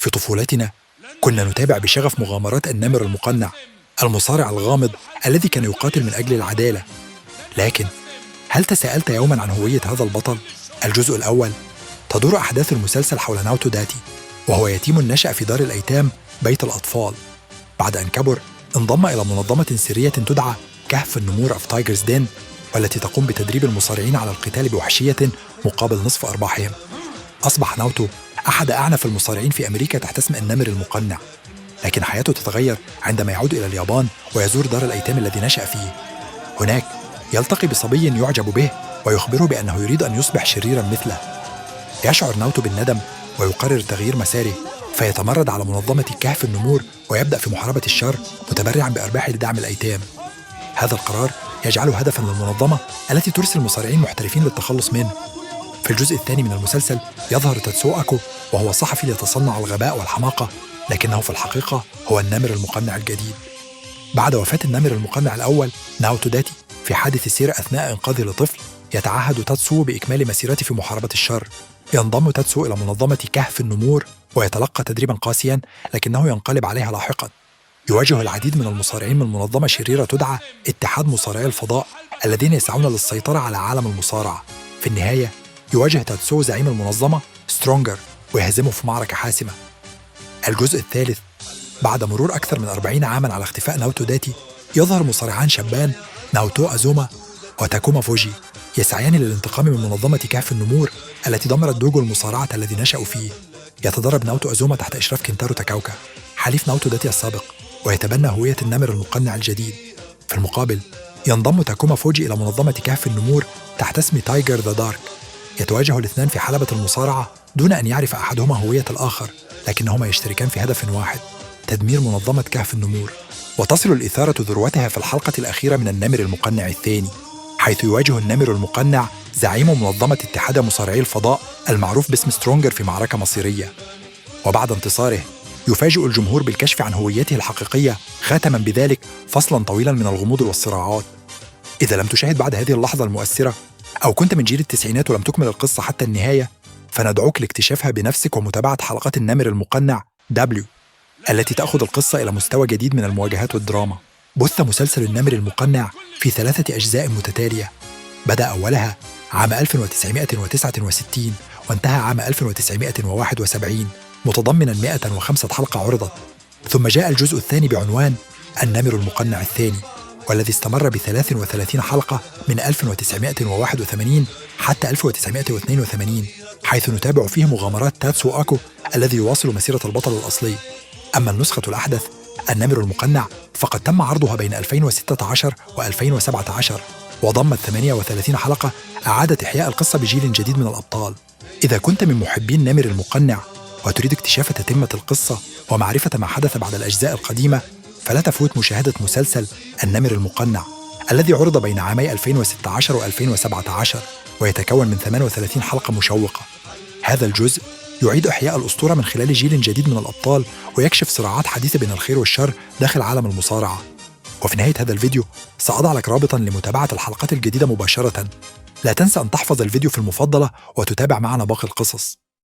في طفولتنا كنا نتابع بشغف مغامرات النمر المقنع، المصارع الغامض الذي كان يقاتل من أجل العدالة. لكن هل تساءلت يوماً عن هوية هذا البطل؟ الجزء الأول تدور أحداث المسلسل حول ناوتو داتي، وهو يتيم نشأ في دار الأيتام بيت الأطفال. بعد أن كبر انضم إلى منظمة سرية تدعى كهف النمور أوف تايجرز دين، والتي تقوم بتدريب المصارعين على القتال بوحشية مقابل نصف أرباحهم. أصبح ناوتو أحد أعنف المصارعين في أمريكا تحت اسم النمر المقنع، لكن حياته تتغير عندما يعود إلى اليابان ويزور دار الأيتام الذي نشأ فيه. هناك يلتقي بصبي يعجب به ويخبره بأنه يريد أن يصبح شريراً مثله. يشعر ناوتو بالندم ويقرر تغيير مساره، فيتمرد على منظمة كهف النمور ويبدأ في محاربة الشر متبرعاً بأرباح لدعم الأيتام. هذا القرار يجعله هدفاً للمنظمة التي ترسل مصارعين محترفين للتخلص منه. في الجزء الثاني من المسلسل يظهر تاتسو أكو، وهو صحفي يتصنع الغباء والحماقة، لكنه في الحقيقة هو النمر المقنع الجديد. بعد وفاة النمر المقنع الأول ناوتو داتي في حادث سير أثناء إنقاذه لطفل، يتعهد تاتسو بإكمال مسيرته في محاربة الشر. ينضم تاتسو إلى منظمة كهف النمور ويتلقى تدريباً قاسياً، لكنه ينقلب عليها لاحقاً. يواجه العديد من المصارعين من منظمة شريرة تدعى اتحاد مصارعي الفضاء، الذين يسعون للسيطرة على عالم المصارعة. في النهاية يواجه تاتسو زعيم المنظمة سترونجر ويهزمه في معركة حاسمة. الجزء الثالث بعد مرور أكثر من 40 عاماً على اختفاء ناوتو داتي، يظهر مصارعان شابان ناوتو أزوما وتاكوما فوجي يسعيان للانتقام من منظمة كهف النمور التي دمرت دوجو المصارعة الذي نشأوا فيه. يتدرب ناوتو أزوما تحت إشراف كينتارو تاكاوكا حليف ناوتو داتي السابق، ويتبنى هوية النمر المقنع الجديد. في المقابل ينضم تاكوما فوجي إلى منظمة كهف النمور تحت اسم تايجر ذا دارك. يتواجه الاثنان في حلبة المصارعة دون أن يعرف أحدهما هوية الآخر، لكنهما يشتركان في هدف واحد: تدمير منظمة كهف النمور. وتصل الإثارة ذروتها في الحلقة الأخيرة من النمر المقنع الثاني، حيث يواجه النمر المقنع زعيم منظمة اتحاد مصارعي الفضاء المعروف باسم سترونجر في معركة مصيرية. وبعد انتصاره يفاجئ الجمهور بالكشف عن هويته الحقيقية، خاتما بذلك فصلا طويلا من الغموض والصراعات. إذا لم تشاهد بعد هذه اللحظة المؤثرة، أو كنت من جيل التسعينات ولم تكمل القصة حتى النهاية، فندعوك لاكتشافها بنفسك ومتابعة حلقات النمر المقنع W التي تأخذ القصة إلى مستوى جديد من المواجهات والدراما. بث مسلسل النمر المقنع في 3 أجزاء متتالية، بدأ أولها عام 1969 وانتهى عام 1971، متضمناً 105 حلقة عرضت. ثم جاء الجزء الثاني بعنوان النمر المقنع الثاني، والذي استمر ب33 حلقة من 1981 حتى 1982، حيث نتابع فيه مغامرات تاتسو أكو الذي يواصل مسيرة البطل الأصلي. أما النسخة الأحدث النمر المقنع فقد تم عرضها بين 2016 و2017، وضمت 38 حلقة أعادت إحياء القصة بجيل جديد من الأبطال. إذا كنت من محبين نمر المقنع وتريد اكتشاف تتمة القصة ومعرفة ما حدث بعد الأجزاء القديمة، فلا تفوت مشاهدة مسلسل النمر المقنع الذي عرض بين عامي 2016 و2017، ويتكون من 38 حلقة مشوقة. هذا الجزء يعيد إحياء الأسطورة من خلال جيل جديد من الأبطال، ويكشف صراعات حديثة بين الخير والشر داخل عالم المصارعة. وفي نهاية هذا الفيديو سأضع لك رابطاً لمتابعة الحلقات الجديدة مباشرة. لا تنسى أن تحفظ الفيديو في المفضلة وتتابع معنا باقي القصص.